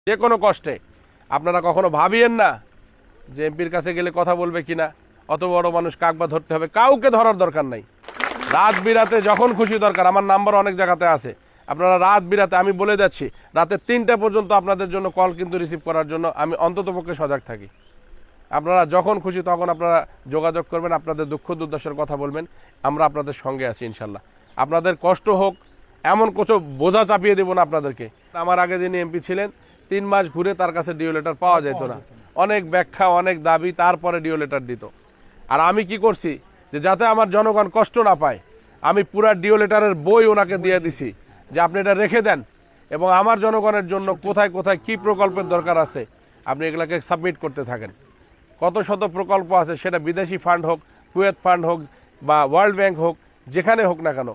যে কোনো কষ্টে আপনারা কখনো ভাবিয়েন না যে এমপির কাছে গেলে কথা বলবে কিনা, অত বড় মানুষ কাকবা ধরতে হবে, কাউকে ধরার দরকার নাই। রাত বিরাতে যখন খুশি দরকার, আমার নাম্বার অনেক জায়গাতে আছে, আপনারা রাত বিরাতে, আমি বলে যাচ্ছি রাতে 3টা পর্যন্ত আপনাদের জন্য কল কিন্তু রিসিভ করার জন্য আমি অন্ততপক্ষে সজাগ থাকি। আপনারা যখন খুশি তখন আপনারা যোগাযোগ করবেন, আপনাদের দুঃখ দুর্দশার কথা বলবেন, আমরা আপনাদের সঙ্গে আছি ইনশাল্লাহ। আপনাদের কষ্ট হোক এমন কিছু বোঝা চাপিয়ে দেব না আপনাদেরকে। আমার আগে যিনি এমপি ছিলেন 3 মাস ঘুরে তার কাছে ডিও লেটার পাওয়া যেত না, অনেক ব্যাখ্যা অনেক দাবি, তারপরে ডিও লেটার দিত। আর আমি কি করছি যে যাতে আমার জনগণ কষ্ট না পায়, আমি পুরা ডিও লেটারের বই ওনাকে দিয়ে দিছি যে আপনি এটা রেখে দেন এবং আমার জনগণের জন্য কোথায় কোথায় কি প্রকল্পের দরকার আছে আপনি এগুলাকে সাবমিট করতে থাকেন। কত শত প্রকল্প আছে, সেটা বিদেশি ফান্ড হোক, কুয়েত ফান্ড হোক বা ওয়ার্ল্ড ব্যাংক হোক, যেখানে হোক না কেন,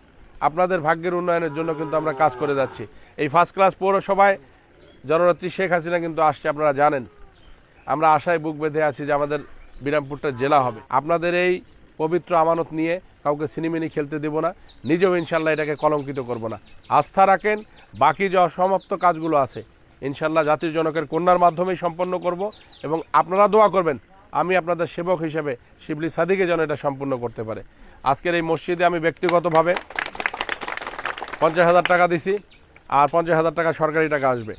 আপনাদের ভাগ্যের উন্নয়নের জন্য কিন্তু আমরা কাজ করে যাচ্ছি। এই ফার্স্ট ক্লাস পৌরসভায় জননেত্রী শেখ হাসিনা কিন্তু আসছে, আপনারা জানেন। আমরা আশায় বুক বেঁধে আছি যে আমাদের বিরামপুরটা জেলা হবে। আপনাদের এই পবিত্র আমানত নিয়ে কাউকে সিনেমিনি খেলতে দেব না, নিজেও ইনশাল্লাহ এটাকে কলঙ্কিত করব না। আস্থা রাখেন, বাকি যে অসমাপ্ত কাজগুলো আছে ইনশাল্লাহ জাতির জনকের কন্যার মাধ্যমেই সম্পন্ন করব এবং আপনারা দোয়া করবেন আমি আপনাদের সেবক হিসেবে শিবলি সাদিকে যেন এটা সম্পূর্ণ করতে পারে। আজকের এই মসজিদে আমি ব্যক্তিগতভাবে 50,000 টাকা দিছি, আর 50,000 টাকা সরকারি টাকা আসবে।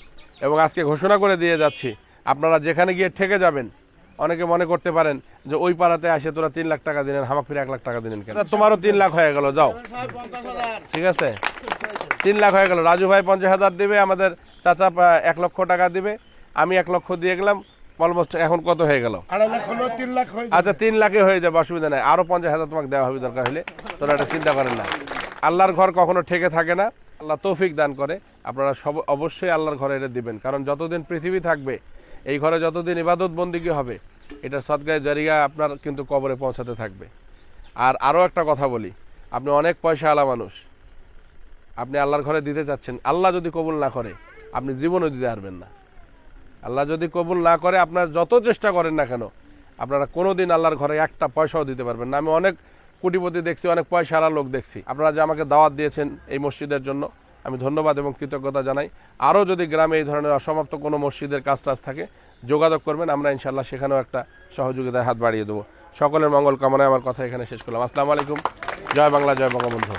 এবং আজকে ঘোষণা করে দিয়ে যাচ্ছি, আপনারা যেখানে গিয়ে ঠেকে যাবেন, অনেকে মনে করতে পারেন যে ওই পাড়াতে আসে তোরা 3 লাখ টাকা দিলেন, হামাক ফিরে 1 লাখ টাকা দিলেন কেন? তোমারও 3 লাখ হয়ে গেল, যাও, ঠিক আছে, 3 লাখ হয়ে গেল। রাজু ভাই 50,000 দিবে, আমাদের চাচা 1 লক্ষ টাকা দিবে, আমি 1 লক্ষ দিয়ে গেলাম, অলমোস্ট এখন কত হয়ে গেল? 3 লাখ। আচ্ছা 3 লাখে হয়ে যাবে, অসুবিধা নাই, আরো 50,000 তোমাকে দেওয়া হবে দরকার হলে, তোরা এটা চিন্তা করেন না। আল্লাহর ঘর কখনো ঠেকে থাকে না, আল্লাহ তৌফিক দান করে। আপনারা সব অবশ্যই আল্লাহর ঘরে এটা দিবেন, কারণ যতদিন পৃথিবী থাকবে, এই ঘরে যতদিন ইবাদত বন্দিগি হবে, এটা সদকায়ে জারিয়া আপনার কিন্তু কবরে পৌঁছাতে থাকবে। আর আরও একটা কথা বলি, আপনি অনেক পয়সাওয়ালা মানুষ, আপনি আল্লাহর ঘরে দিতে চাচ্ছেন, আল্লাহ যদি কবুল না করে আপনি জীবনও দিতে পারবেন না। আল্লাহ যদি কবুল না করে, আপনার যত চেষ্টা করেন না কেন, আপনারা কোনোদিন আল্লাহর ঘরে একটা পয়সাও দিতে পারবেন না। আমি অনেক কোটিপতি দেখছি, অনেক পয়সাওয়ালা লোক দেখছি। আপনারা যে আমাকে দাওয়াত দিয়েছেন এই মসজিদের জন্য, আমি ধন্যবাদ এবং কৃতজ্ঞতা জানাই। আরও যদি গ্রামে এই ধরনের অসমাপ্ত কোনো মসজিদের কাজ টাজ থাকে যোগাযোগ করবেন, আমরা ইনশাল্লাহ সেখানেও একটা সহযোগিতায় হাত বাড়িয়ে দেবো। সকলের মঙ্গল কামনায় আমার কথা এখানে শেষ করলাম। আসসালামু আলাইকুম, জয় বাংলা, জয় বঙ্গবন্ধু।